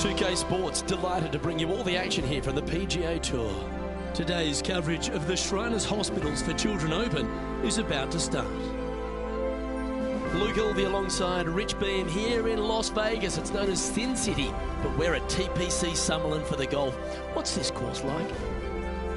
2K Sports, delighted to bring you all the action here from the PGA Tour. Today's coverage of the Shriners Hospitals for Children Open is about to start. Luke Elvey alongside Rich Beam here in Las Vegas. It's known as Sin City, but we're at TPC Summerlin for the golf. What's this course like?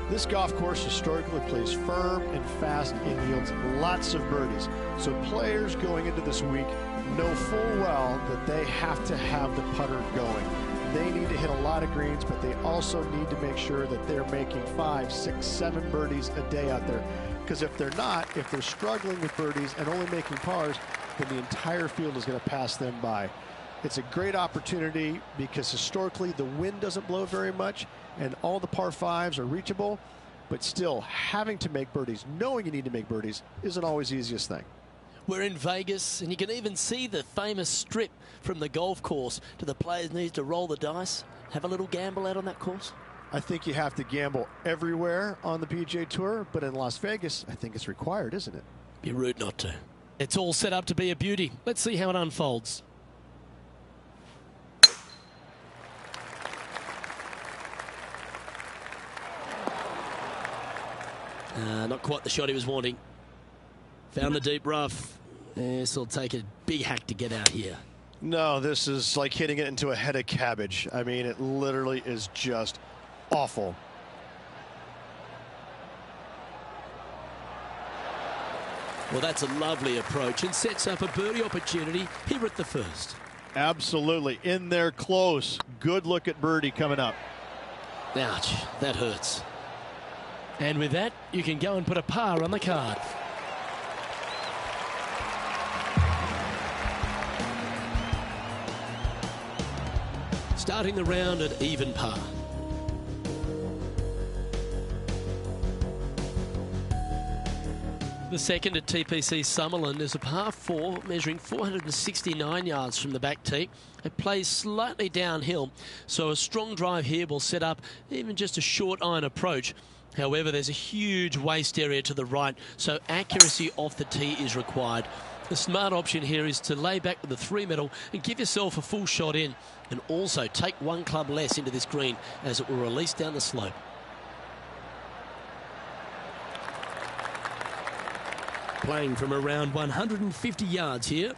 This golf course historically plays firm and fast and yields lots of birdies. So players going into this week know full well that they have to have the putter going. They need to hit a lot of greens, but they also need to make sure that they're making 5, 6, 7 birdies a day out there. Because if they're not, if they're struggling with birdies and only making pars, then the entire field is going to pass them by. It's a great opportunity because historically the wind doesn't blow very much and all the par 5s are reachable, but still having to make birdies, knowing you need to make birdies, isn't always the easiest thing. We're in Vegas, and you can even see the famous strip from the golf course. Do the players need to roll the dice, have a little gamble out on that course? I think you have to gamble everywhere on the PGA Tour, but in Las Vegas, I think it's required, isn't it? Be rude not to. It's all set up to be a beauty. Let's see how it unfolds. Not quite the shot he was wanting. Found the deep rough. This will take a big hack to get out here. No, this is like hitting it into a head of cabbage. I mean, it literally is just awful. Well, that's a lovely approach and sets up a birdie opportunity here at the first. Absolutely. In there close. Good look at birdie coming up. Ouch, that hurts. And with that, you can go and put a par on the card. Starting the round at even par. The second at TPC Summerlin is a par 4 measuring 469 yards from the back tee. It plays slightly downhill, so a strong drive here will set up even just a short iron approach. However, there's a huge waste area to the right, so accuracy off the tee is required. The smart option here is to lay back with the 3-metal and give yourself a full shot in, and also take one club less into this green as it will release down the slope. Playing from around 150 yards here.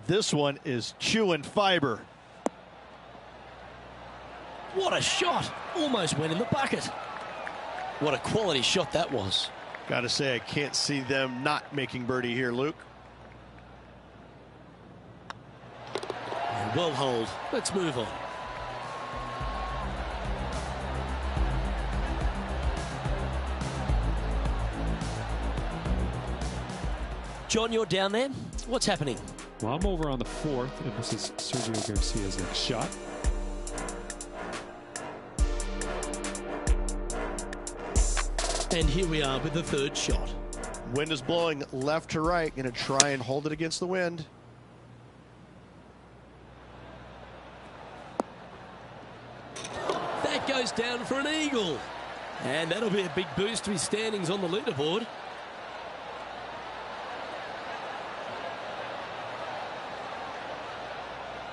This one is chewing fiber. What a shot! Almost went in the bucket. What a quality shot that was. Gotta say, I can't see them not making birdie here, Luke. Well hold. Let's move on. John, you're down there. What's happening? Well, I'm over on the 4th, and this is Sergio Garcia's next shot. And here we are with the 3rd shot. Wind is blowing left to right. Going to try and hold it against the wind. That goes down for an eagle. And that'll be a big boost to his standings on the leaderboard.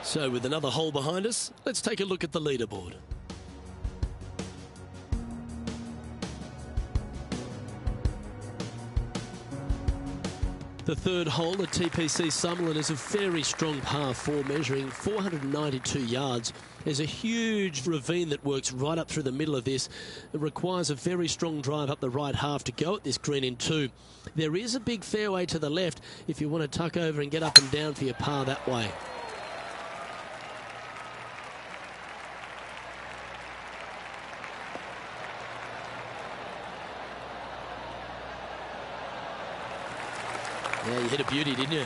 So with another hole behind us, let's take a look at the leaderboard. The 3rd hole at TPC Summerlin is a very strong par 4 measuring 492 yards. There's a huge ravine that works right up through the middle of this. It requires a very strong drive up the right half to go at this green in 2. There is a big fairway to the left if you want to tuck over and get up and down for your par that way. Yeah, you hit a beauty, didn't you?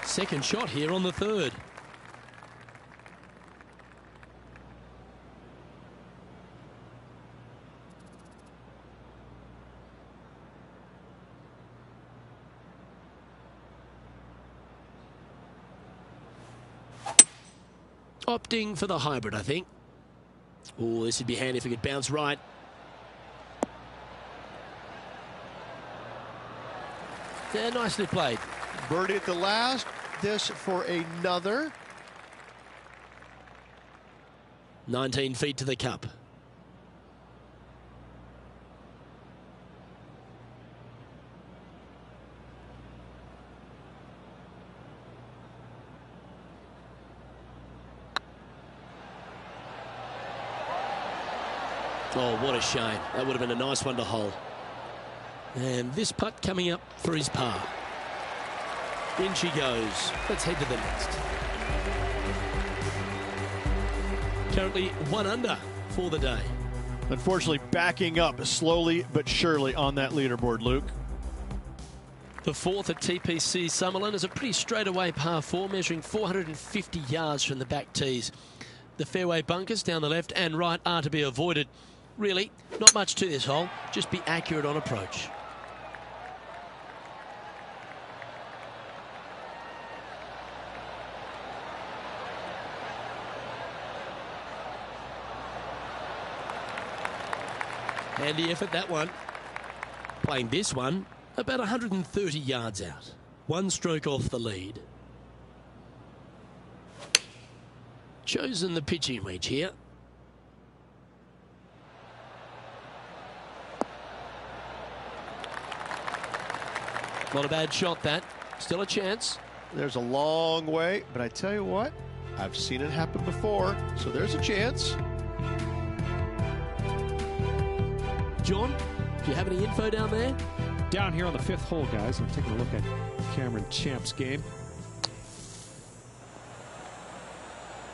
Second shot here on the 3rd. Opting for the hybrid, I think. Oh, this would be handy if it could bounce right. Yeah, nicely played. Birdie at the last. This for another. 19 feet to the cup. Oh, what a shame. That would have been a nice one to hole. And this putt coming up for his par. In she goes. Let's head to the next. Currently 1 under for the day. Unfortunately, backing up slowly but surely on that leaderboard, Luke. The fourth at TPC Summerlin is a pretty straightaway par 4, measuring 450 yards from the back tees. The fairway bunkers down the left and right are to be avoided. Really, not much to this hole. Just be accurate on approach. Handy effort, that one. Playing this one about 130 yards out. 1 stroke off the lead. Chosen the pitching wedge here. Not a bad shot, that. Still a chance. There's a long way, but I tell you what, I've seen it happen before, so there's a chance. John, do you have any info down there? Down here on the 5th hole, guys. I'm taking a look at Cameron Champ's game.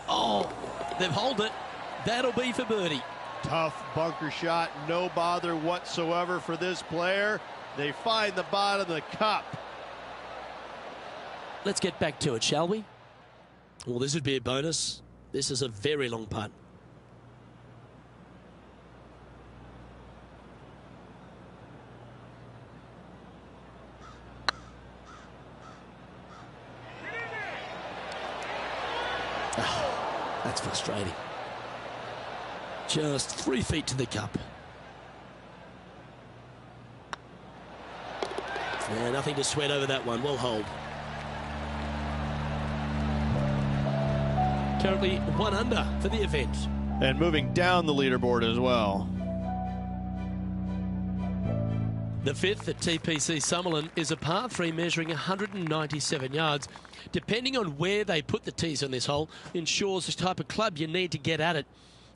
Oh, they've holed it. That'll be for birdie. Tough bunker shot, no bother whatsoever for this player. They find the bottom of the cup. Let's get back to it, shall we? Well, this would be a bonus. This is a very long putt. Oh, that's frustrating. Just 3 feet to the cup. Yeah, nothing to sweat over that one. Well hold. Currently 1 under for the event. And moving down the leaderboard as well. The 5th at TPC Summerlin is a par 3 measuring 197 yards. Depending on where they put the tees on this hole ensures the type of club you need to get at it.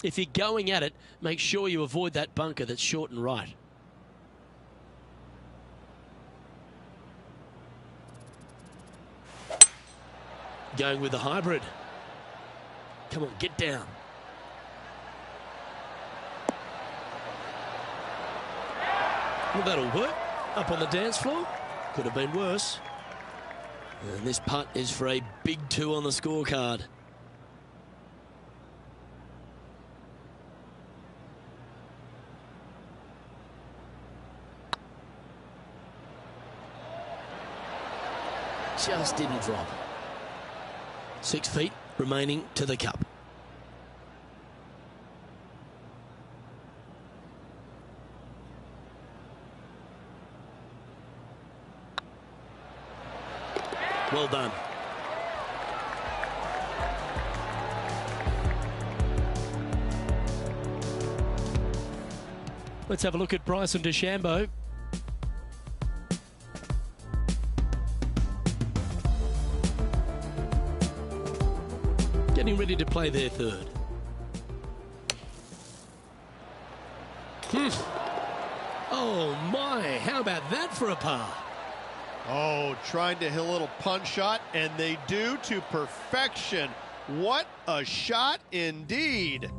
If you're going at it, make sure you avoid that bunker that's short and right. Going with the hybrid. Come on, get down. Well, that'll work. Up on the dance floor. Could have been worse. And this putt is for a big 2 on the scorecard. Just didn't drop. 6 feet remaining to the cup. Well done. Let's have a look at Bryson Deshambo. Getting ready to play their 3rd. Oh my, how about that for a par? Oh, trying to hit a little punch shot, and they do to perfection. What a shot indeed.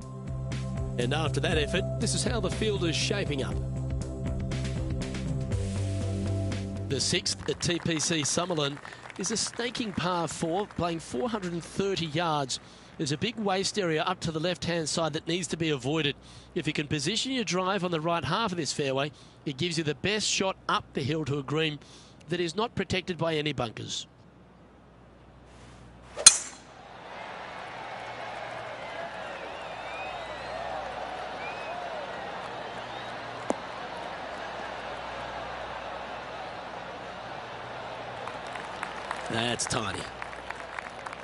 And after that effort, this is how the field is shaping up. The 6th at TPC Summerlin is a snaking par 4, playing 430 yards. There's a big waste area up to the left-hand side that needs to be avoided. If you can position your drive on the right half of this fairway, it gives you the best shot up the hill to a green that is not protected by any bunkers. That's tiny.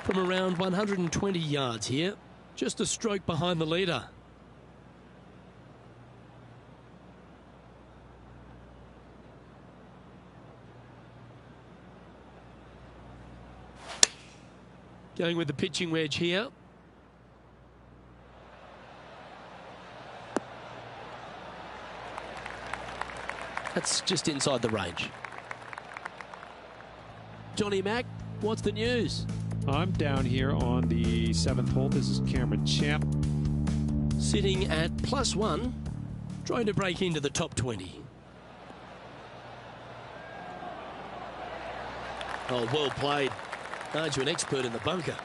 From around 120 yards here, just a stroke behind the leader. Going with the pitching wedge here. That's just inside the range. Johnny Mack, what's the news? I'm down here on the 7th hole. This is Cameron Champ. Sitting at +1, trying to break into the top 20. Oh, well played. Aren't you an expert in the bunker?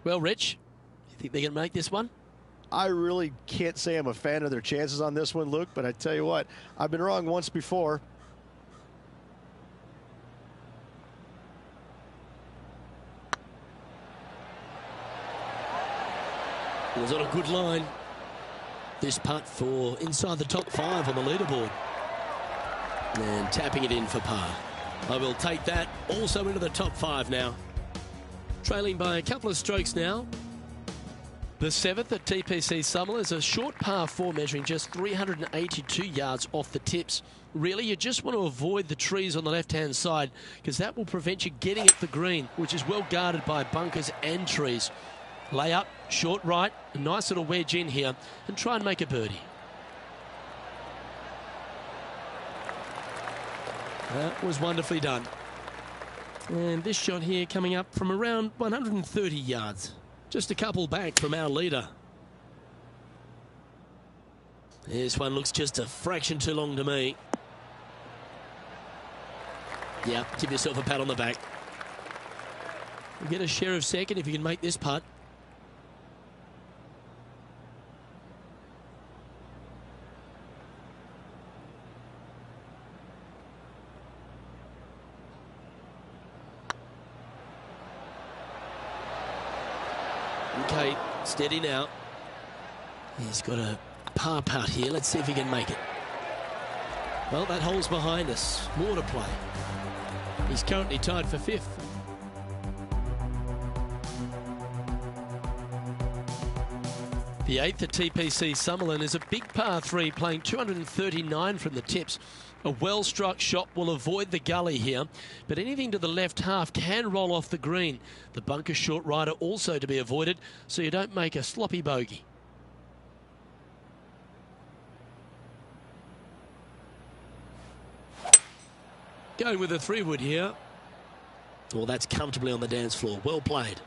Well, Rich, you think they're going to make this one? I really can't say I'm a fan of their chances on this one, Luke, but I tell you what, I've been wrong once before. It was on a good line. This putt for inside the top 5 on the leaderboard. And tapping it in for par. I will take that also into the top 5 now. Trailing by a couple of strokes now. The 7th at TPC Summerlin is a short par 4 measuring just 382 yards off the tips. Really, you just want to avoid the trees on the left-hand side because that will prevent you getting at the green, which is well guarded by bunkers and trees. Lay up, short right, a nice little wedge in here and try and make a birdie. That was wonderfully done. And this shot here coming up from around 130 yards. Just a couple back from our leader. This one looks just a fraction too long to me. Yeah, give yourself a pat on the back. You'll get a share of second if you can make this putt. Okay, steady now. He's got a par putt here. Let's see if he can make it. Well, that hole's behind us. More to play. He's currently tied for 5th. The 8th at TPC Summerlin is a big par 3 playing 239 from the tips. A well-struck shot will avoid the gully here, but anything to the left half can roll off the green. The bunker short rider also to be avoided, so you don't make a sloppy bogey. Going with a 3-wood here. Well, that's comfortably on the dance floor. Well played.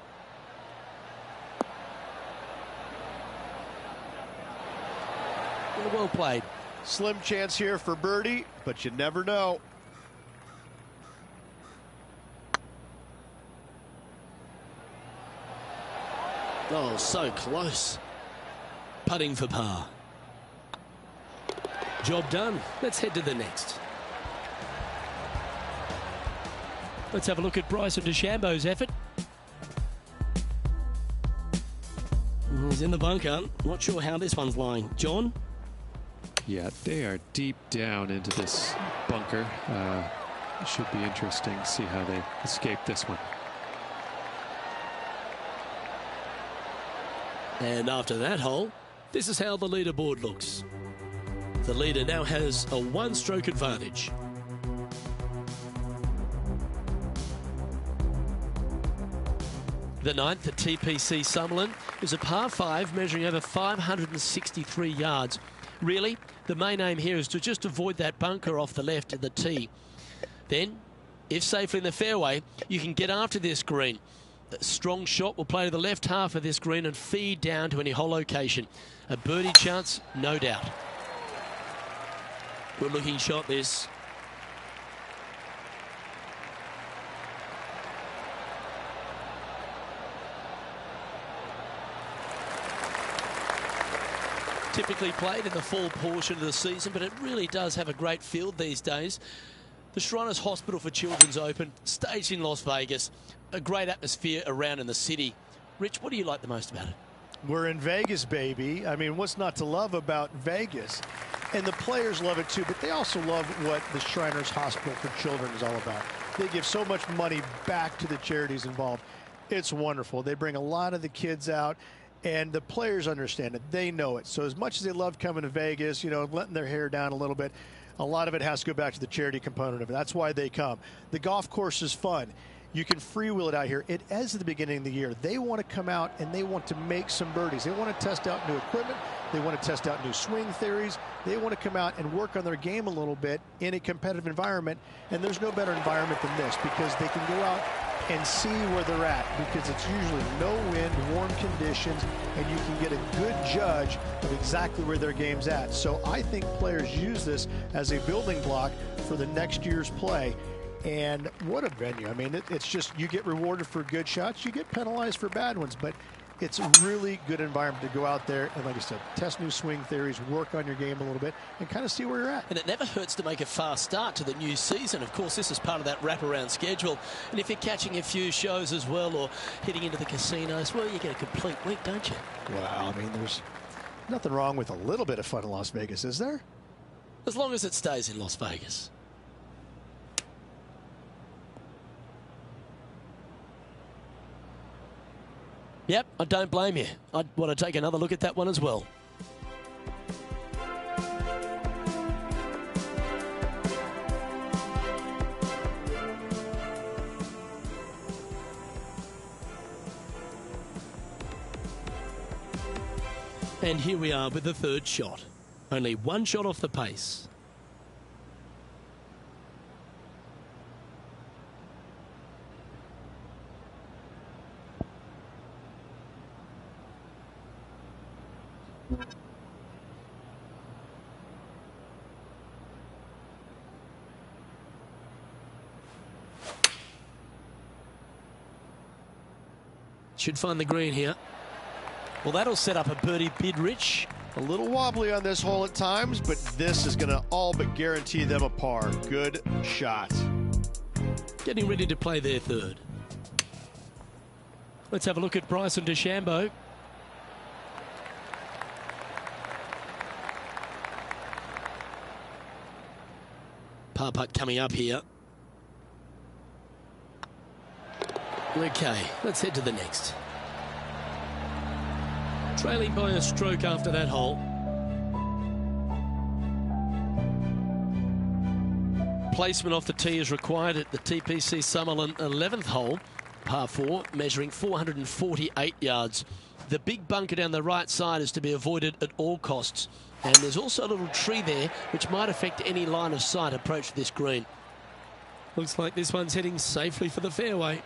Well played. Slim chance here for birdie, but you never know. Oh, so close. Putting for par. Job done. Let's head to the next. Let's have a look at Bryson Deshambo's effort. He's in the bunker. Not sure how this one's lying. John? Yeah, they are deep down into this bunker. It should be interesting to see how they escape this one. And after that hole, this is how the leaderboard looks. The leader now has a 1-stroke advantage. The 9th at TPC Summerlin is a par 5 measuring over 563 yards. Really, the main aim here is to just avoid that bunker off the left of the tee. Then, if safely in the fairway, you can get after this green. A strong shot will play to the left half of this green and feed down to any hole location. A birdie chance, no doubt. Good looking shot this. Typically played in the fall portion of the season, but it really does have a great field these days. The Shriners Hospital for Children's Open, staged in Las Vegas, a great atmosphere around in the city. Rich, what do you like the most about it? We're in Vegas, baby. I mean, what's not to love about Vegas? And the players love it too, but they also love what the Shriners Hospital for Children is all about. They give so much money back to the charities involved. It's wonderful. They bring a lot of the kids out, and the players understand it. They know it. So as much as they love coming to Vegas, you know, letting their hair down a little bit, a lot of it has to go back to the charity component of it. That's why they come. The golf course is fun. You can freewheel it out here. It is at the beginning of the year. They want to come out and they want to make some birdies. They want to test out new equipment. They want to test out new swing theories. They want to come out and work on their game a little bit in a competitive environment. And there's no better environment than this because they can go out and see where they're at because it's usually no wind, warm conditions, and you can get a good judge of exactly where their game's at. So I think players use this as a building block for the next year's play. And what a venue. I mean, it's just you get rewarded for good shots, you get penalized for bad ones, but it's a really good environment to go out there and, like I said, test new swing theories, work on your game a little bit, and kind of see where you're at. And it never hurts to make a fast start to the new season. Of course, this is part of that wraparound schedule. And if you're catching a few shows as well or heading into the casinos, well, you get a complete week, don't you? Well, I mean, there's nothing wrong with a little bit of fun in Las Vegas, is there? As long as it stays in Las Vegas. Yep, I don't blame you. I'd want to take another look at that one as well. And here we are with the third shot. Only one shot off the pace. Should find the green here. Well, that'll set up a birdie bid, Rich. A little wobbly on this hole at times, but this is going to all but guarantee them a par. Good shot. Getting ready to play their third. Let's have a look at Bryson Deshambo. Par putt coming up here. Okay, let's head to the next. Trailing by a stroke after that hole. Placement off the tee is required at the TPC Summerlin 11th hole, par 4, measuring 448 yards. The big bunker down the right side is to be avoided at all costs. And there's also a little tree there which might affect any line of sight approach to this green. Looks like this one's heading safely for the fairway.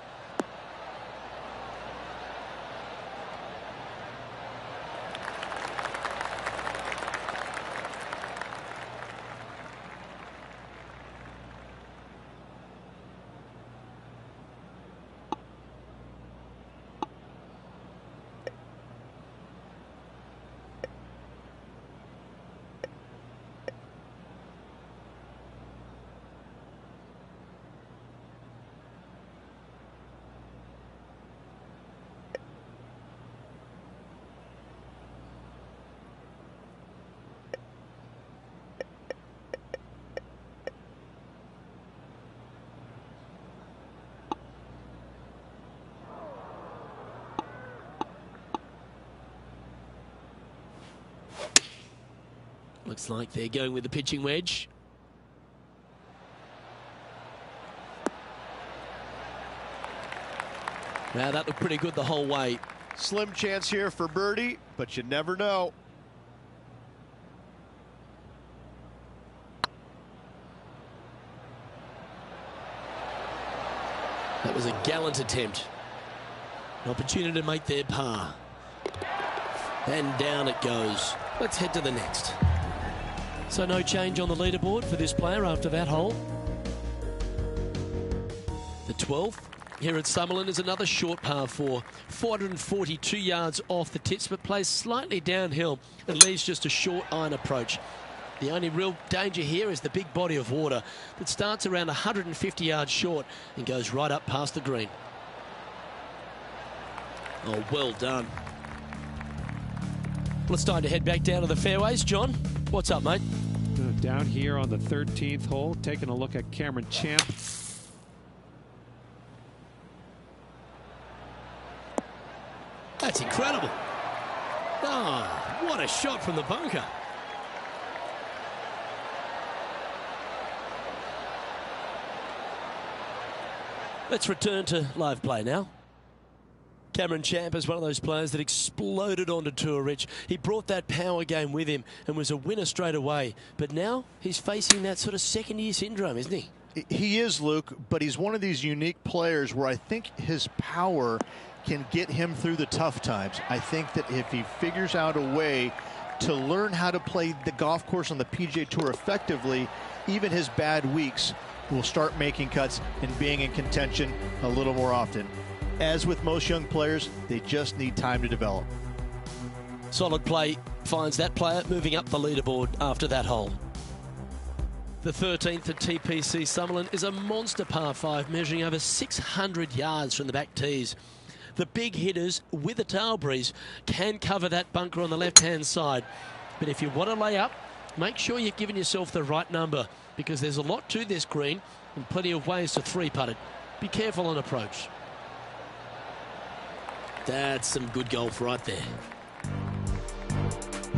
Looks like they're going with the pitching wedge. Now that looked pretty good the whole way. Slim chance here for birdie, but you never know. That was a gallant attempt. An opportunity to make their par. And down it goes. Let's head to the next. So no change on the leaderboard for this player after that hole. The 12th here at Summerlin is another short par 4. 442 yards off the tips, but plays slightly downhill and leaves just a short iron approach. The only real danger here is the big body of water that starts around 150 yards short and goes right up past the green. Oh, well done. Well, it's time to head back down to the fairways. John, what's up, mate? Down here on the 13th hole, taking a look at Cameron Champ. That's incredible. Oh, what a shot from the bunker. Let's return to live play now. Cameron Champ is one of those players that exploded onto tour, Rich. He brought that power game with him and was a winner straight away. But now he's facing that sort of second-year syndrome, isn't he? He is, Luke, but he's one of these unique players where I think his power can get him through the tough times. I think that if he figures out a way to learn how to play the golf course on the PGA Tour effectively, even his bad weeks will start making cuts and being in contention a little more often. As with most young players, they just need time to develop. Solid play finds that player moving up the leaderboard after that hole. The 13th at TPC Summerlin is a monster par 5 measuring over 600 yards from the back tees. The big hitters with a tail breeze can cover that bunker on the left-hand side. But if you want to lay up, make sure you've given yourself the right number because there's a lot to this green and plenty of ways to three-putt it. Be careful on approach. That's some good golf right there.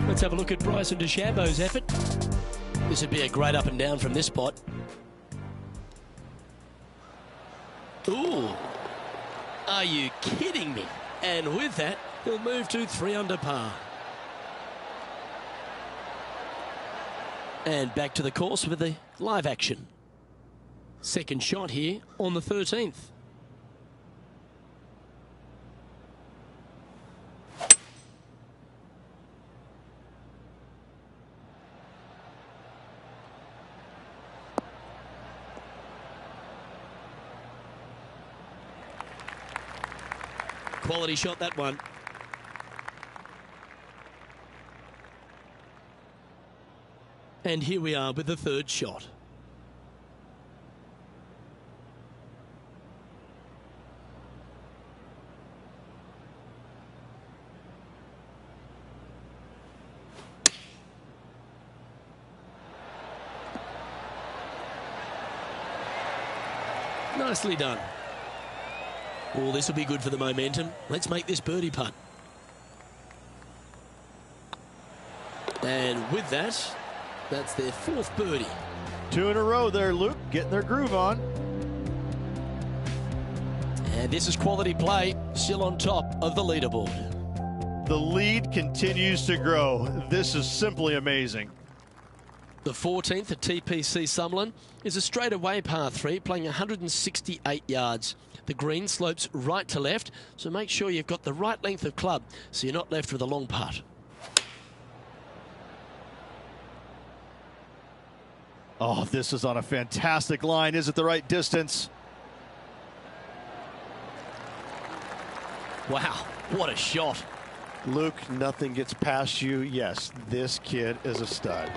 Let's have a look at Bryson Deshambo's effort. This would be a great up and down from this spot. Ooh. Are you kidding me? And with that, he'll move to 3 under par. And back to the course with the live action. Second shot here on the 13th. Quality shot, that one. And here we are with the third shot. Nicely done. Oh, this will be good for the momentum. Let's make this birdie putt. And with that, that's their 4th birdie. 2 in a row there, Luke, getting their groove on. And this is quality play, still on top of the leaderboard. The lead continues to grow. This is simply amazing. The 14th at TPC Summerlin is a straightaway par 3, playing 168 yards. The green slopes right to left, so make sure you've got the right length of club so you're not left with a long putt. Oh, this is on a fantastic line. Is it the right distance? Wow, what a shot. Luke, nothing gets past you. Yes, this kid is a stud.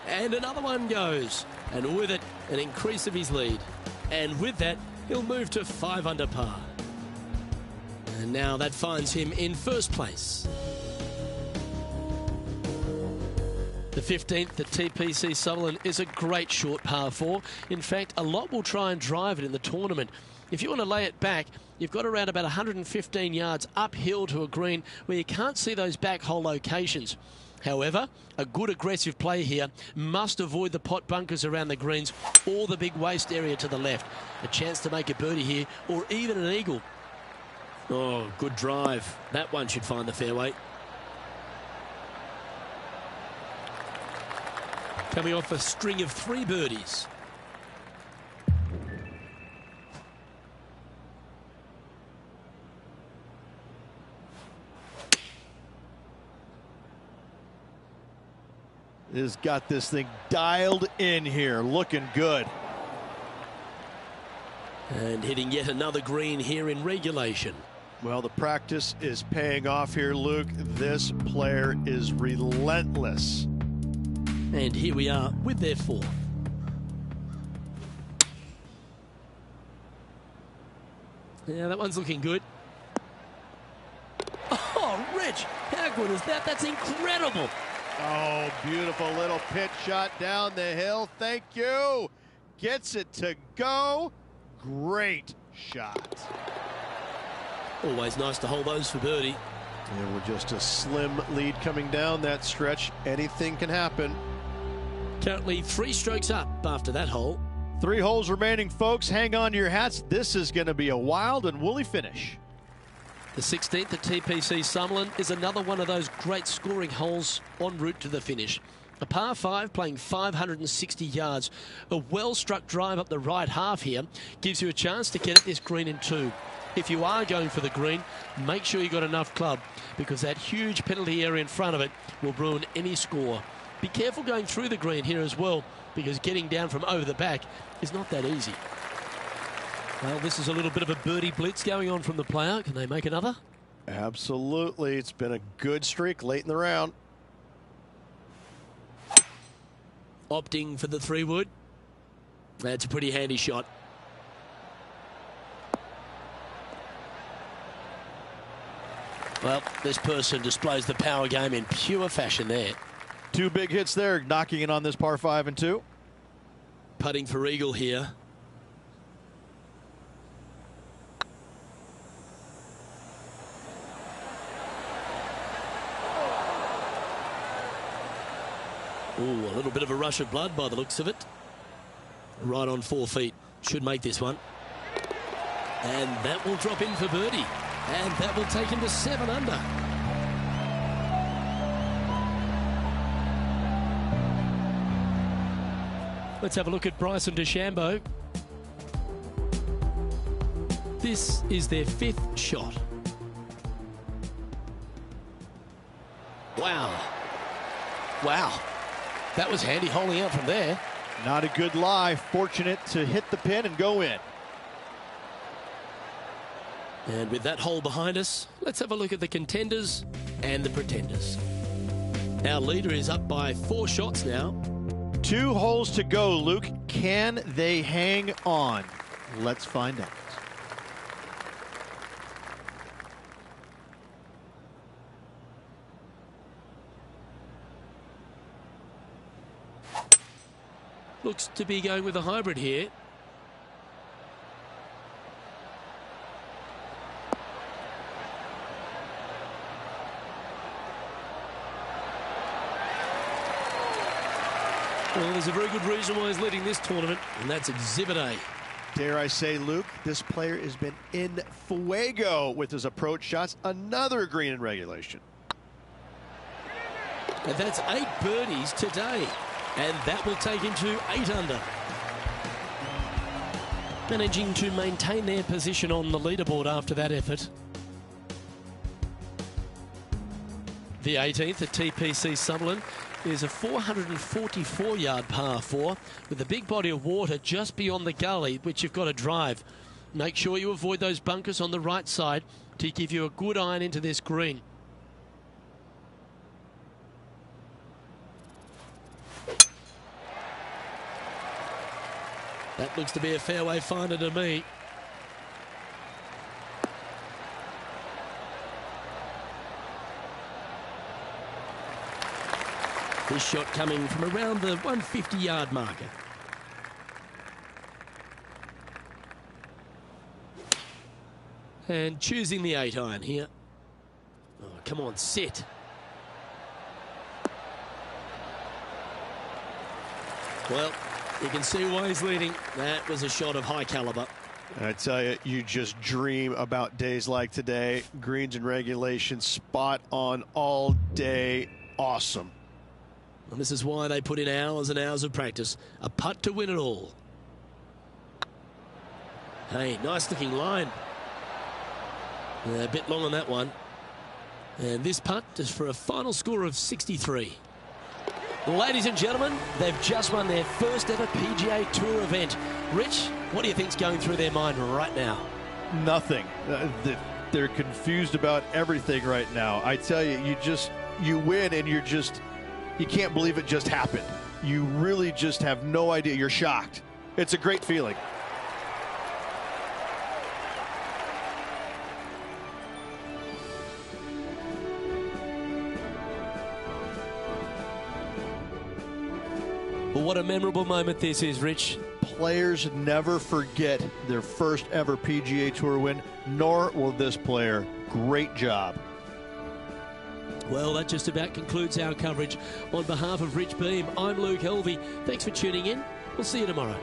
And another one goes. And with it, an increase of his lead. And with that, he'll move to 5 under par. And now that finds him in first place. The 15th at TPC Summerlin is a great short par 4. In fact, a lot will try and drive it in the tournament. If you want to lay it back, you've got around about 115 yards uphill to a green where you can't see those back hole locations. However, a good aggressive play here must avoid the pot bunkers around the greens or the big waste area to the left. A chance to make a birdie here or even an eagle. Oh, good drive. That one should find the fairway. Coming off a string of 3 birdies. Has got this thing dialed in here, looking good. And hitting yet another green here in regulation. Well, the practice is paying off here, Luke. This player is relentless. And here we are with their 4th. Yeah, that one's looking good. Oh, wedge. How good is that? That's incredible. Oh, beautiful little pitch shot down the hill. Thank you. Gets it to go. Great shot. Always nice to hold those for birdie. And we're just a slim lead coming down that stretch. Anything can happen. Currently 3 strokes up after that hole. 3 holes remaining, folks. Hang on to your hats. This is going to be a wild and woolly finish. The 16th at TPC Summerlin is another one of those great scoring holes en route to the finish. A par 5 playing 560 yards. A well-struck drive up the right half here gives you a chance to get at this green in 2. If you are going for the green, make sure you got enough club, because that huge penalty area in front of it will ruin any score. Be careful going through the green here as well, because getting down from over the back is not that easy. Well, this is a little bit of a birdie blitz going on from the player. Can they make another? Absolutely. It's been a good streak late in the round. Opting for the 3-wood. That's a pretty handy shot. Well, this person displays the power game in pure fashion there. 2 big hits there, knocking in on this par 5 and 2. Putting for eagle here. Ooh, a little bit of a rush of blood by the looks of it. Right on 4 feet. Should make this one. And that will drop in for birdie. And that will take him to 7 under. Let's have a look at Bryson Deshambo. This is their 5th shot. Wow. Wow. That was handy holding out from there. Not a good lie. Fortunate to hit the pin and go in. And with that hole behind us, let's have a look at the contenders and the pretenders. Our leader is up by 4 shots now. 2 holes to go, Luke. Can they hang on? Let's find out. Looks to be going with a hybrid here. Well, there's a very good reason why he's leading this tournament, and that's Exhibit A. Dare I say, Luke, this player has been in fuego with his approach shots. Another green in regulation. And that's 8 birdies today. And that will take him to 8 under. Managing to maintain their position on the leaderboard after that effort. The 18th at TPC Summerlin is a 444-yard par 4 with a big body of water just beyond the gully, which you've got to drive. Make sure you avoid those bunkers on the right side to give you a good iron into this green. That looks to be a fairway finder to me. This shot coming from around the 150-yard marker. And choosing the 8-iron here. Oh, come on, sit. Well, you can see why he's leading. That was a shot of high caliber. I tell you, you just dream about days like today. Greens and regulation, spot on all day. Awesome. And this is why they put in hours and hours of practice. A putt to win it all. Hey, nice looking line. A bit long on that one. And this putt is for a final score of 63. Ladies and gentlemen, they've just won their first ever PGA Tour event. Rich, what do you think's going through their mind right now? Nothing. They're confused about everything right now. I tell you, you win and you can't believe it just happened. You really just have no idea. You're shocked. It's a great feeling. Well, what a memorable moment this is, Rich. Players never forget their first ever PGA Tour win, nor will this player. Great job. Well, that just about concludes our coverage. On behalf of Rich Beam, I'm Luke Helvey. Thanks for tuning in. We'll see you tomorrow.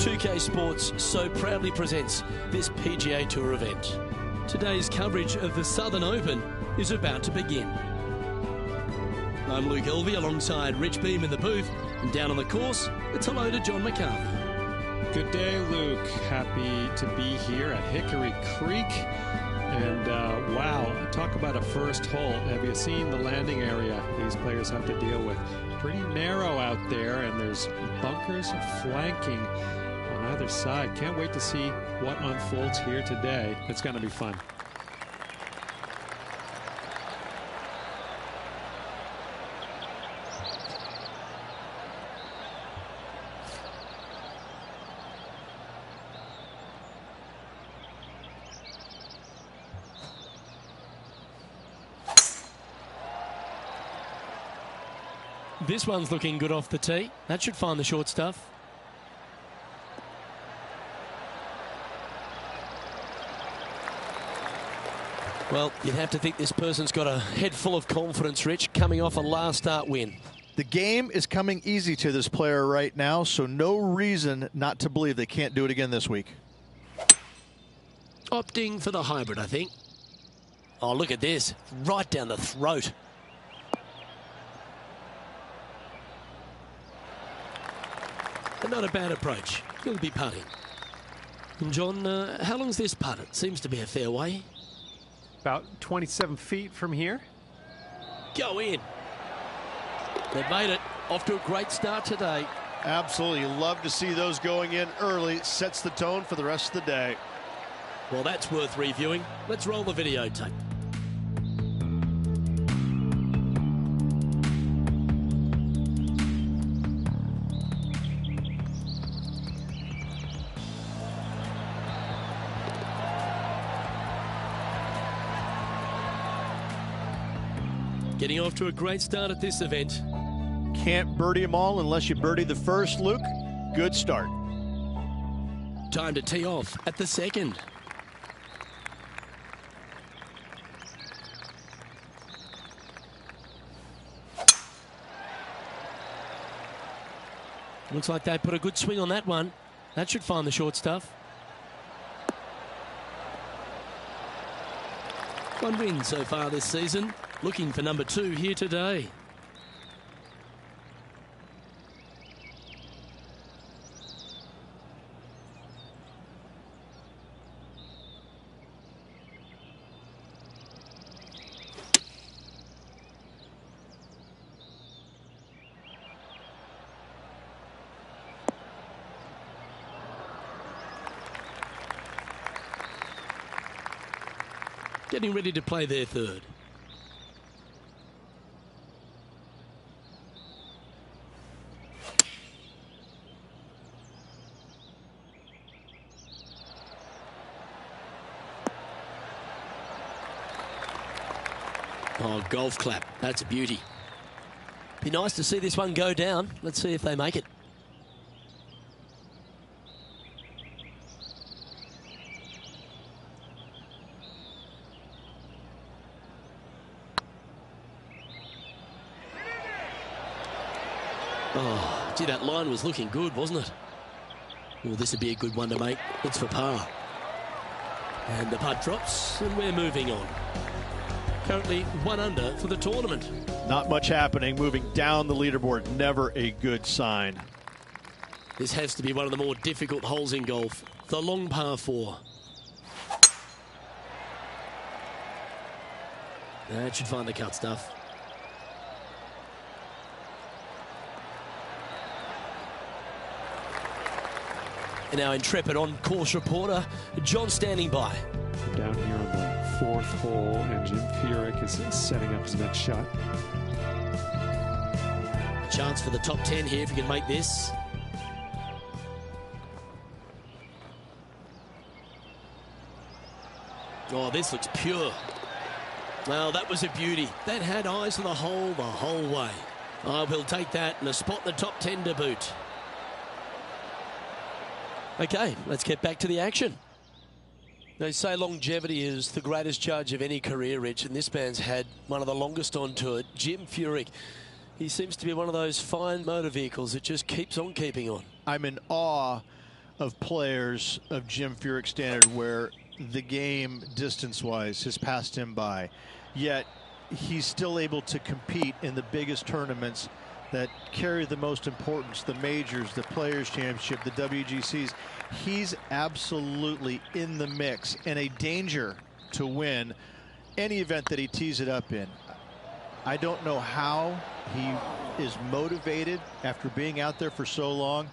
UK Sports so proudly presents this PGA Tour event. Today's coverage of the Southern Open is about to begin. I'm Luke Helvey alongside Rich Beam in the booth, and down on the course, it's hello to John McCarthy. Good day, Luke. Happy to be here at Hickory Creek. And wow, talk about a first hole. Have you seen the landing area these players have to deal with? Pretty narrow out there, and there's bunkers flanking on either side. Can't wait to see what unfolds here today. It's going to be fun. This one's looking good off the tee. That should find the short stuff. Well, you'd have to think this person's got a head full of confidence, Rich, coming off a last start win. The game is coming easy to this player right now, so no reason not to believe they can't do it again this week. Opting for the hybrid, I think. Oh, look at this. Right down the throat. And not a bad approach. He'll be putting. And John, how long's this putt? It seems to be a fair way. About 27 feet from here. Go in. They've made it. Off to a great start today. Absolutely. You love to see those going in early. Sets the tone for the rest of the day. Well, that's worth reviewing. Let's roll the videotape. Getting off to a great start at this event. Can't birdie them all unless you birdie the first, Luke. Good start. Time to tee off at the second. Looks like they put a good swing on that one. That should find the short stuff. One win so far this season. Looking for number 2 here today. Getting ready to play their third. Oh, golf clap. That's a beauty. Be nice to see this one go down. Let's see if they make it. Oh, gee, that line was looking good, wasn't it? Well, this would be a good one to make. It's for par. And the putt drops, and we're moving on. Currently 1 under for the tournament. Not much happening. Moving down the leaderboard, never a good sign. This has to be one of the more difficult holes in golf. The long par 4. That should find the cut stuff. And our intrepid on-course reporter, John, standing by. Down here on the 4th hole, and Jim Furyk is setting up his next shot. Chance for the top 10 here if you can make this. Oh, this looks pure. Well, that was a beauty. That had eyes for the whole way. Oh, we'll take that and a spot in the top 10 to boot. Okay, let's get back to the action. They say longevity is the greatest charge of any career, Rich, and this man's had one of the longest on tour. Jim Furyk, he seems to be one of those fine motor vehicles that just keeps on keeping on. I'm in awe of players of Jim Furyk's standard where the game, distance-wise, has passed him by. Yet, he's still able to compete in the biggest tournaments that carry the most importance, the majors, the Players' Championship, the WGCs. He's absolutely in the mix and a danger to win any event that he tees it up in. I don't know how he is motivated after being out there for so long,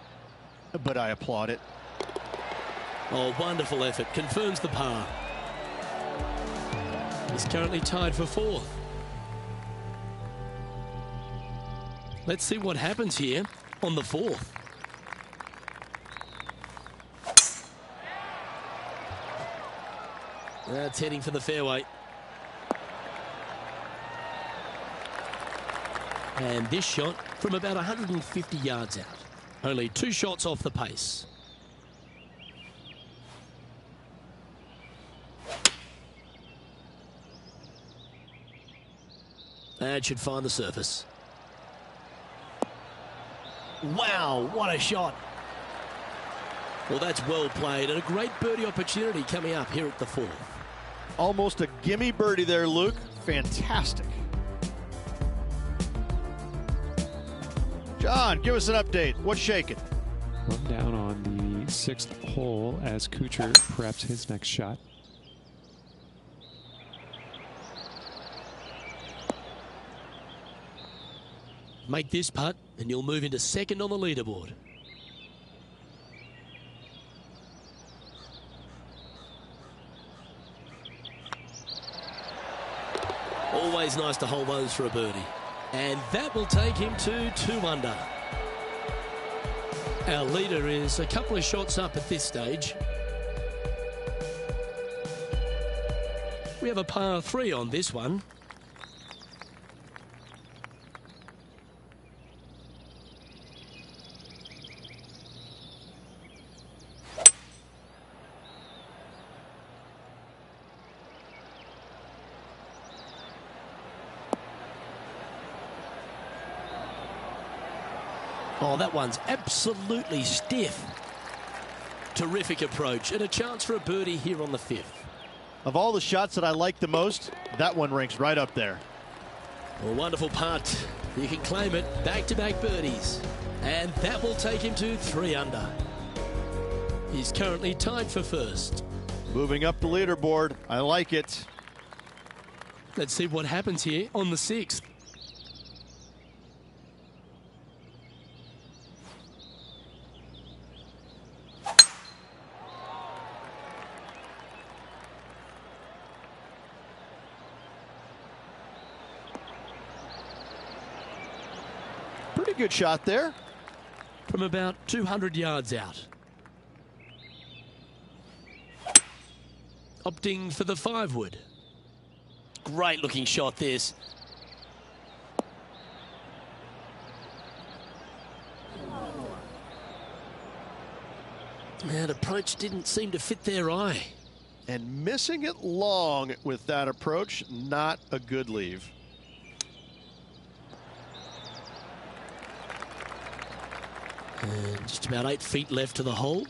but I applaud it. Oh, wonderful effort. Confirms the par. He's currently tied for 4th. Let's see what happens here on the 4th. That's heading for the fairway. And this shot from about 150 yards out. Only 2 shots off the pace. That should find the surface. Wow, what a shot. Well, that's well played, and a great birdie opportunity coming up here at the 4th. Almost a gimme birdie there, Luke. Fantastic. John, give us an update. What's shaking? Run down on the 6th hole as Kuchar preps his next shot. Make this putt, and you'll move into 2nd on the leaderboard. Always nice to hold those for a birdie. And that will take him to 2 under. Our leader is a couple of shots up at this stage. We have a par 3 on this one. Oh, that one's absolutely stiff. Terrific approach and a chance for a birdie here on the 5th. Of all the shots that I like the most, that one ranks right up there. A wonderful putt. You can claim it. Back-to-back birdies. And that will take him to 3 under. He's currently tied for 1st. Moving up the leaderboard. I like it. Let's see what happens here on the 6th. Pretty good shot there. From about 200 yards out. Opting for the 5-wood. Great looking shot this. That approach didn't seem to fit their eye. And missing it long with that approach, not a good leave. And just about 8 feet left to the hole.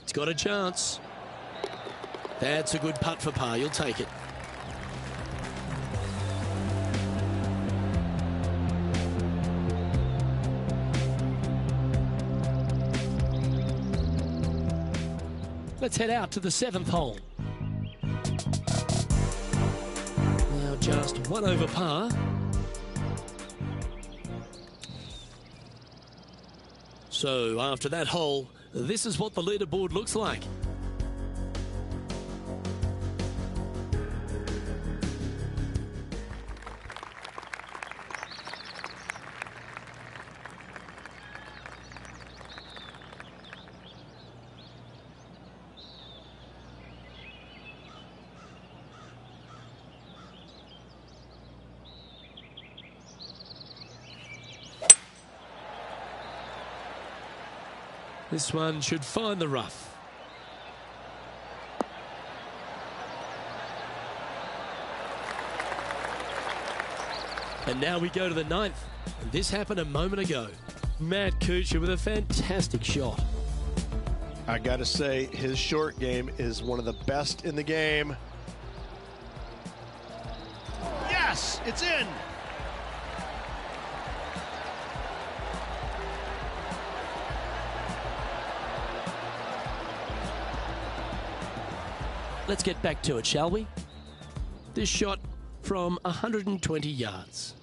It's got a chance. That's a good putt for par. You'll take it. Let's head out to the 7th hole. Now just 1 over par. So after that hole, this is what the leaderboard looks like. This one should find the rough. And now we go to the 9th. And this happened a moment ago. Matt Kuchar with a fantastic shot. I gotta say, his short game is one of the best in the game. Yes, it's in. Let's get back to it, shall we? This shot from 120 yards.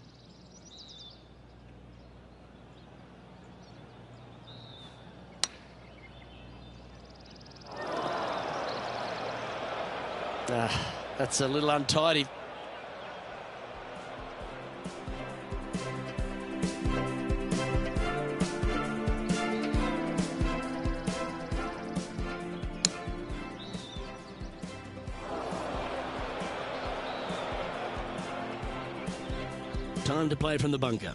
That's a little untidy. Time to play from the bunker.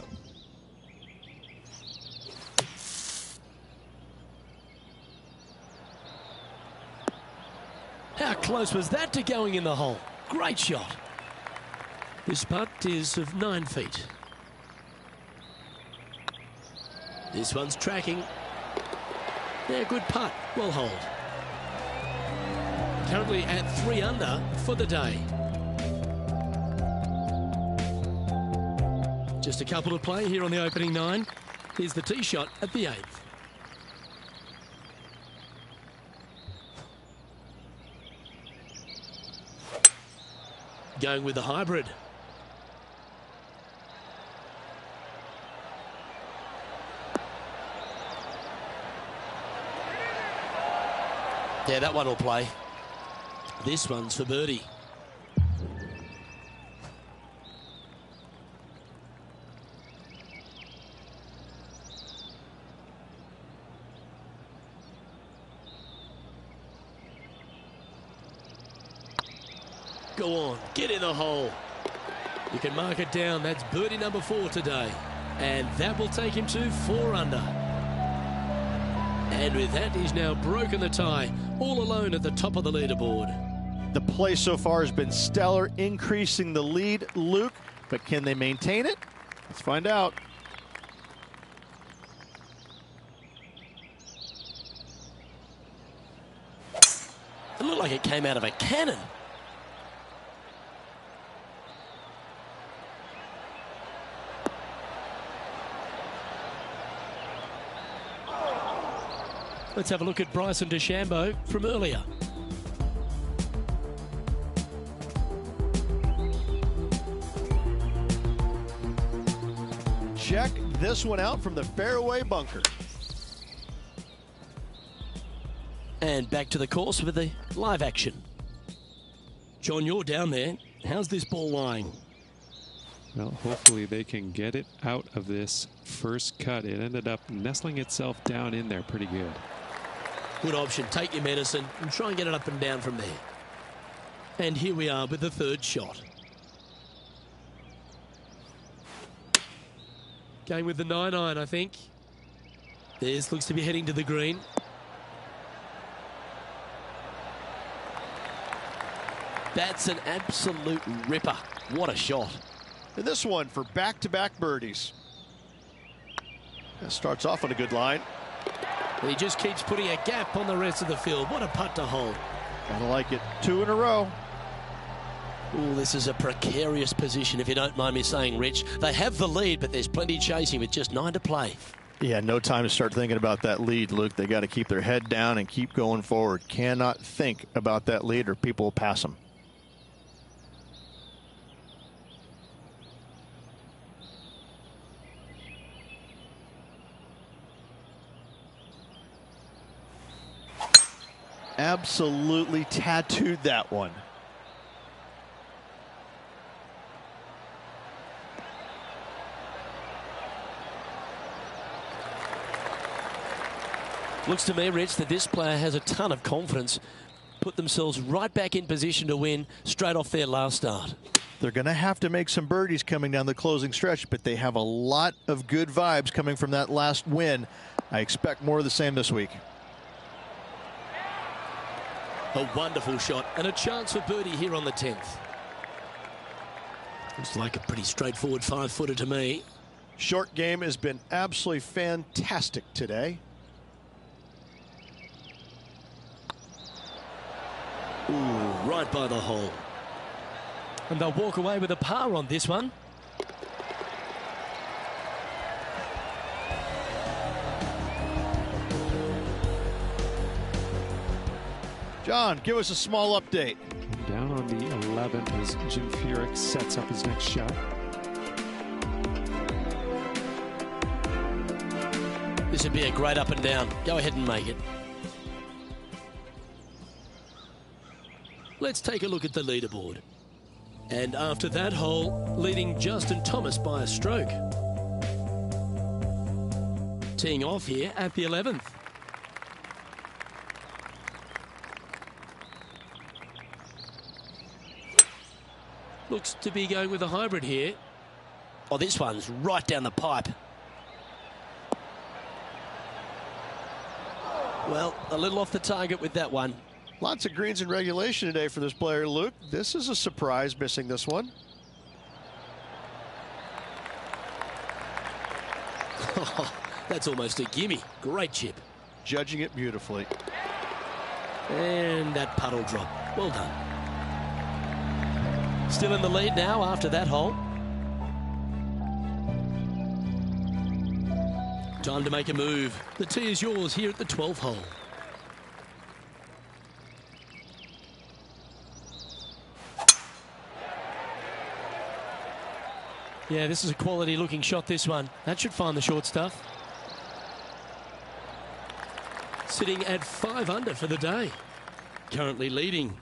How close was that to going in the hole? Great shot. This putt is of 9 feet. This one's tracking. Yeah, good putt. Well hold. Currently at 3 under for the day. Just a couple to play here on the opening 9. Here's the tee shot at the 8th. Going with the hybrid. Yeah, that one will play. This one's for birdie. Go on, get in the hole. You can mark it down. That's birdie number 4 today. And that will take him to 4 under. And with that, he's now broken the tie, all alone at the top of the leaderboard. The play so far has been stellar, increasing the lead, Luke. But can they maintain it? Let's find out. It looked like it came out of a cannon. Let's have a look at Bryson Deshambo from earlier. Check this one out from the fairway bunker. And back to the course with the live action. John, you're down there. How's this ball lying? Well, hopefully they can get it out of this first cut. It ended up nestling itself down in there pretty good. Good option. Take your medicine and try and get it up and down from there. And here we are with the 3rd shot. Going with the 9-iron, I think. This looks to be heading to the green. That's an absolute ripper. What a shot. And this one for back-to-back birdies. That starts off on a good line. And he just keeps putting a gap on the rest of the field. What a putt to hold. Gotta like it. 2 in a row. Oh, this is a precarious position, if you don't mind me saying, Rich. They have the lead, but there's plenty chasing with just 9 to play. Yeah, no time to start thinking about that lead, Luke. They got to keep their head down and keep going forward. Cannot think about that lead or people will pass them. Absolutely tattooed that one. Looks to me, Rich, that this player has a ton of confidence. Put themselves right back in position to win straight off their last start. They're going to have to make some birdies coming down the closing stretch, but they have a lot of good vibes coming from that last win. I expect more of the same this week. A wonderful shot and a chance for birdie here on the 10th. Looks like a pretty straightforward 5-footer to me. Short game has been absolutely fantastic today. Ooh, right by the hole. And they'll walk away with a par on this one. John, give us a small update. Down on the 11th as Jim Furyk sets up his next shot. This would be a great up and down. Go ahead and make it. Let's take a look at the leaderboard. And after that hole, leading Justin Thomas by a stroke. Teeing off here at the 11th. Looks to be going with a hybrid here. Oh, this one's right down the pipe. Well, a little off the target with that one. Lots of greens in regulation today for this player, Luke. This is a surprise, missing this one. That's almost a gimme. Great chip. Judging it beautifully. And that puddle drop. Well done. Still in the lead now after that hole. Time to make a move. The tee is yours here at the 12th hole. Yeah, this is a quality looking shot, this one. That should find the short stuff. Sitting at 5 under for the day. Currently leading.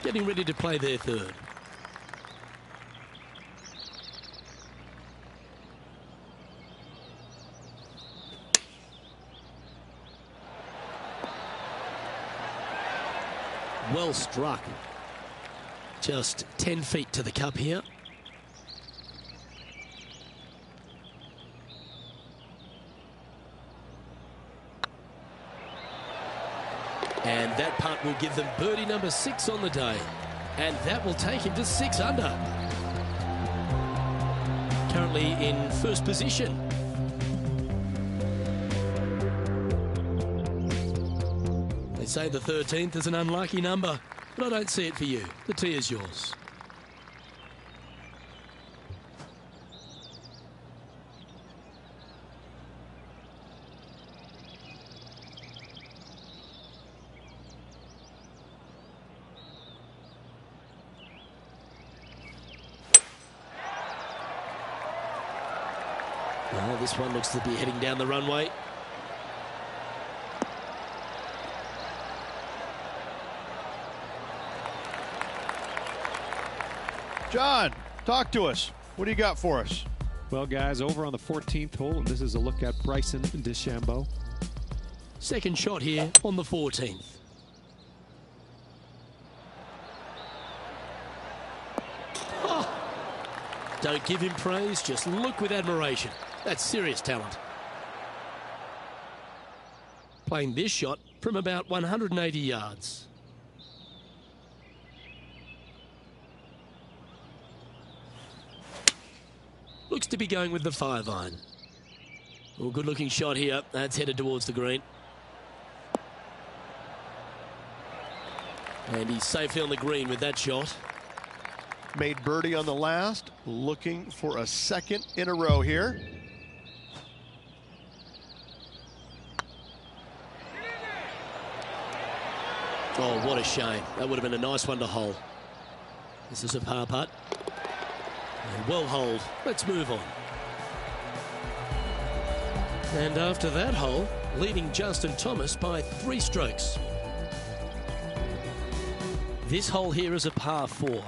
Getting ready to play their third. Well struck. Just 10 feet to the cup here. And that putt will give them birdie number 6 on the day. And that will take him to 6 under. Currently in first position. They say the 13th is an unlucky number, but I don't see it for you. The tee is yours. Well, this one looks to be heading down the runway. John, talk to us. What do you got for us? Well, guys, over on the 14th hole, this is a look at Bryson Deshambo. Second shot here on the 14th. Oh. Don't give him praise, just look with admiration. That's serious talent. Playing this shot from about 180 yards. Looks to be going with the 5-iron. Well, good looking shot here. That's headed towards the green. And he's safely on the green with that shot. Made birdie on the last. Looking for a second in a row here. Oh, what a shame. That would have been a nice one to hole. This is a par putt. And well holed. Let's move on. And after that hole, leading Justin Thomas by 3 strokes. This hole here is a par 4.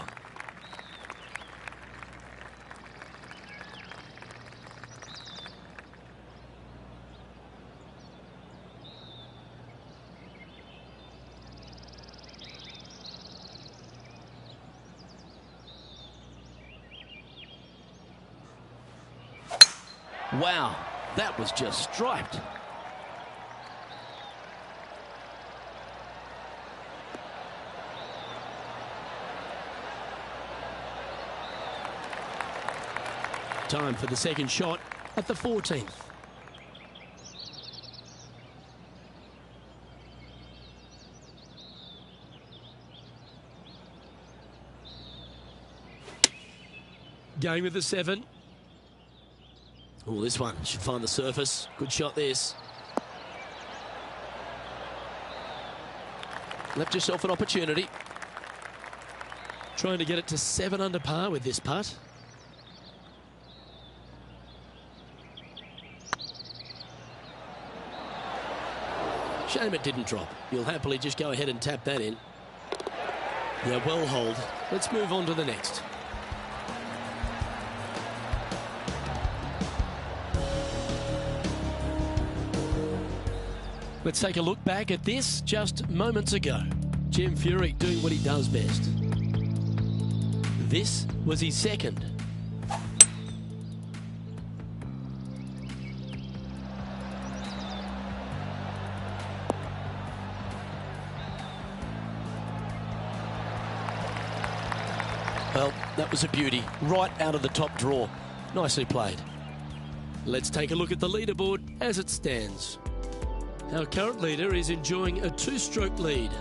Wow, that was just striped. Time for the second shot at the 14th. Going with the 7. Oh, this one should find the surface. Good shot, this. Left yourself an opportunity. Trying to get it to 7 under par with this putt. Shame it didn't drop. You'll happily just go ahead and tap that in. Yeah, well holed. Let's move on to the next. Let's take a look back at this just moments ago. Jim Furyk doing what he does best. This was his second. Well, that was a beauty, right out of the top draw. Nicely played. Let's take a look at the leaderboard as it stands. Our current leader is enjoying a 2-stroke lead.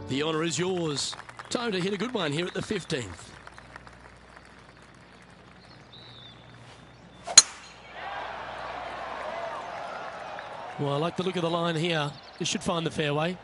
The honour is yours. Time to hit a good one here at the 15th. Well, I like the look of the line here. This should find the fairway.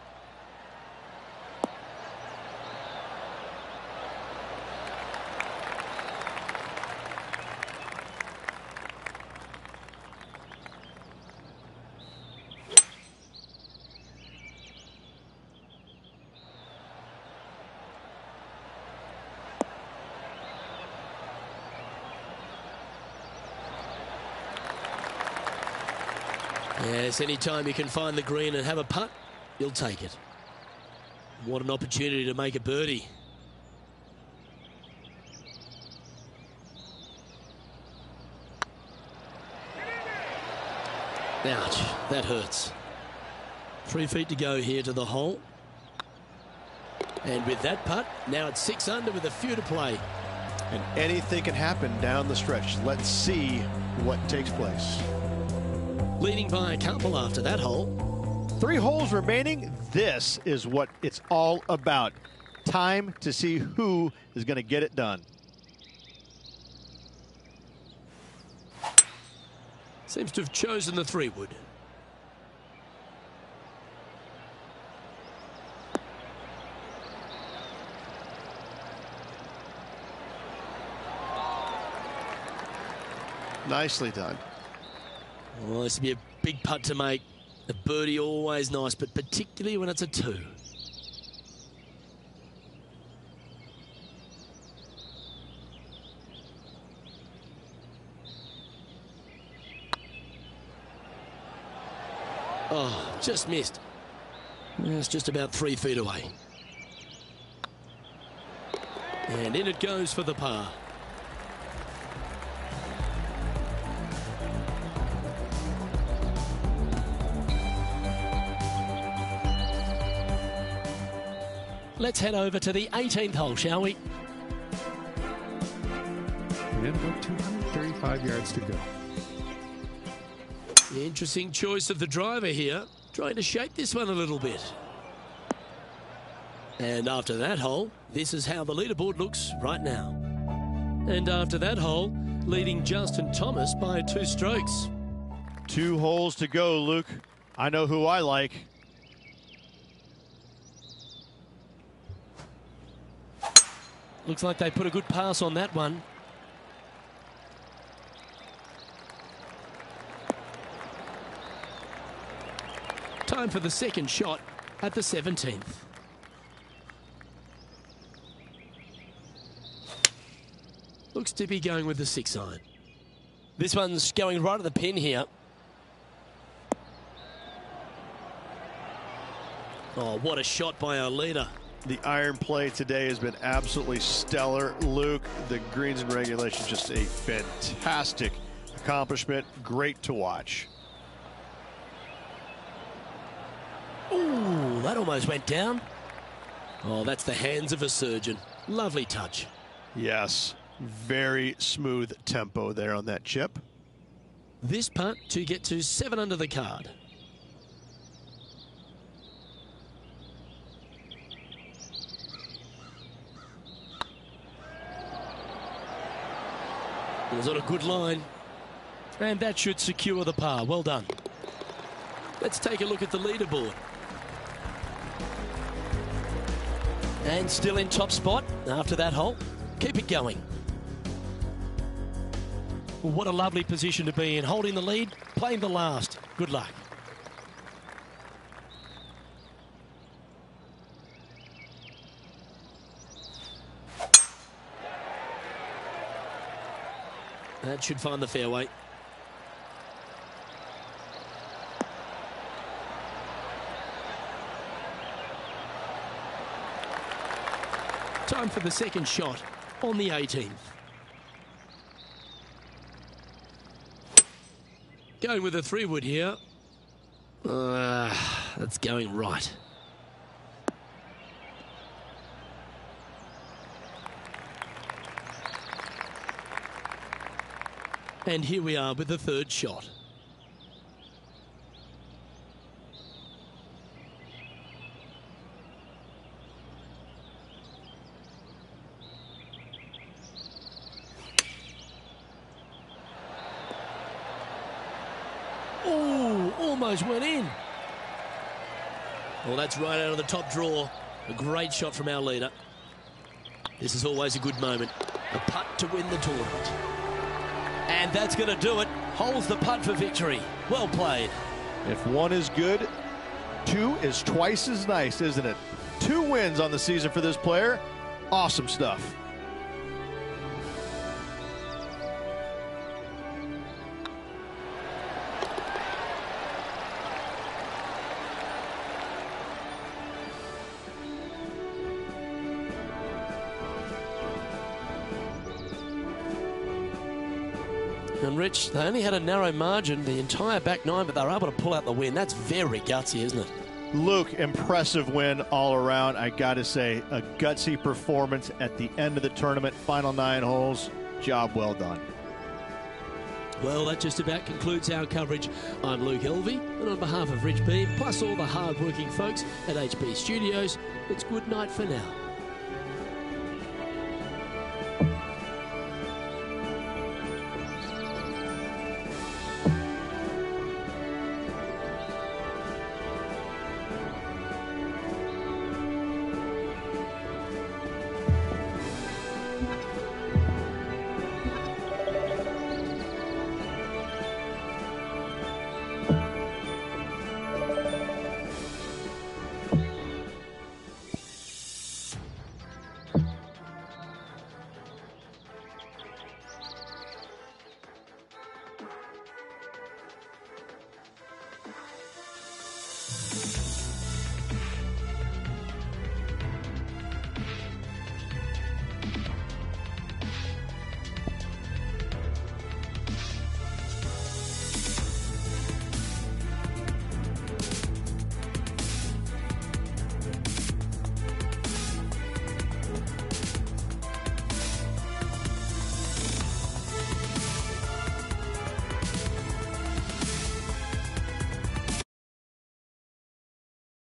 Yes, anytime you can find the green and have a putt, you'll take it. What an opportunity to make a birdie. Ouch, that hurts. 3 feet to go here to the hole. And with that putt, now it's 6 under with a few to play. And anything can happen down the stretch. Let's see what takes place. Leading by a couple after that hole. 3 holes remaining. This is what it's all about. Time to see who is going to get it done. Seems to have chosen the 3-wood. Nicely done. Well, this would be a big putt to make. A birdie always nice, but particularly when it's a 2. Oh, just missed. It's just about 3 feet away. And in it goes for the par. Let's head over to the 18th hole, shall we? And about 235 yards to go. Interesting choice of the driver here. Trying to shape this one a little bit. And after that hole, this is how the leaderboard looks right now. And after that hole, leading Justin Thomas by 2 strokes. 2 holes to go, Luke. I know who I like. Looks like they put a good pass on that one. Time for the second shot at the 17th. Looks to be going with the 6-iron. This one's going right at the pin here. Oh, what a shot by our leader. The iron play today has been absolutely stellar, Luke. The greens and regulation, just a fantastic accomplishment. Great to watch. Ooh, that almost went down. Oh, that's the hands of a surgeon. Lovely touch. Yes, very smooth tempo there on that chip. This putt to get to 7 under the card. It was on a good line. And that should secure the par. Well done. Let's take a look at the leaderboard. And still in top spot after that hole. Keep it going. Well, what a lovely position to be in. Holding the lead, playing the last. Good luck. That should find the fairway. Time for the second shot on the 18th. Going with a 3-wood here. That's going right. And here we are with the third shot. Oh, almost went in. Well, that's right out of the top draw. A great shot from our leader. This is always a good moment. A putt to win the tournament. And that's going to do it. Holds the putt for victory. Well played. If one is good, two is twice as nice, isn't it? 2 wins on the season for this player. Awesome stuff. And Rich, they only had a narrow margin the entire back 9, but they were able to pull out the win. That's very gutsy, isn't it? Luke, impressive win all around. I got to say, a gutsy performance at the end of the tournament. Final 9 holes. Job well done. Well, that just about concludes our coverage. I'm Luke Elvey, and on behalf of Rich Beam, plus all the hard-working folks at HB Studios, it's good night for now.